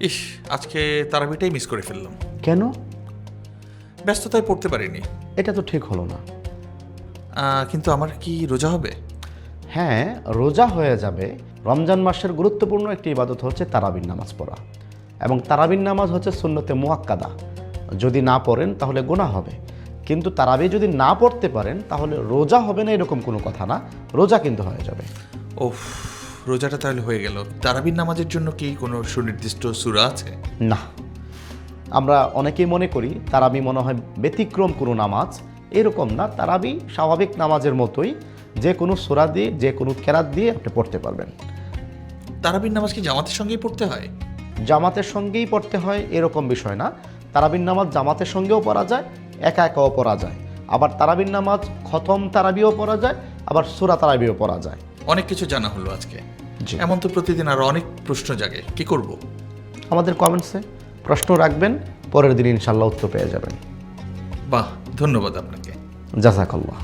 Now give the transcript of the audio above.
ইস, আজকে তারাবিটাই মিস করে ফেললাম। কেন? ব্যস্ততায় পড়তে পারিনি। এটা তো ঠিক হলো না। কিন্তু আমার কি রোজা হবে? হ্যাঁ, রোজা হয়ে যাবে। রমজান মাসের গুরুত্বপূর্ণ একটি ইবাদত হচ্ছে তারাবির নামাজ পড়া, এবং তারাবির নামাজ হচ্ছে সুন্নতে মুআক্কাদা। যদি না পড়েন তাহলে গুনাহ হবে, কিন্তু তারাবি যদি না পড়তে পারেন তাহলে রোজা হবে না এরকম কোনো কথা না, রোজা কিন্তু হয়ে যাবে। ওফ, রোজাটা তাহলে হয়ে গেল। তারাবির নামাজের জন্য কি কোনো সুনির্দিষ্ট সূরা আছে? না, আমরা অনেকেই মনে করি তারাবি মনে হয় ব্যতিক্রম কোনো নামাজ। এরকম না, তারাবি স্বাভাবিক নামাজের মতোই, যে কোনো সূরা দিয়ে যে কোনো কেরাত দিয়ে আপনি পড়তে পারবেন। তারাবির নামাজ কি জামাতের সঙ্গেই পড়তে হয়? জামাতের সঙ্গেই পড়তে হয় এরকম বিষয় না। তারাবির নামাজ জামাতের সঙ্গেও পড়া যায়, একা একাও পড়া যায়। আবার তারাবির নামাজ খতম তারাবিও পড়া যায়, আবার সূরা তারাবিও পড়া যায়। অনেক কিছু জানা হলো আজকে। জি। এমন তো প্রতিদিন আরো অনেক প্রশ্ন জাগে, কি করব? আমাদের কমেন্টসে প্রশ্ন রাখবেন, পরের দিন ইনশাল্লাহ উত্তর পেয়ে যাবেন। বাহ, ধন্যবাদ আপনাকে। জাযাকাল্লাহ।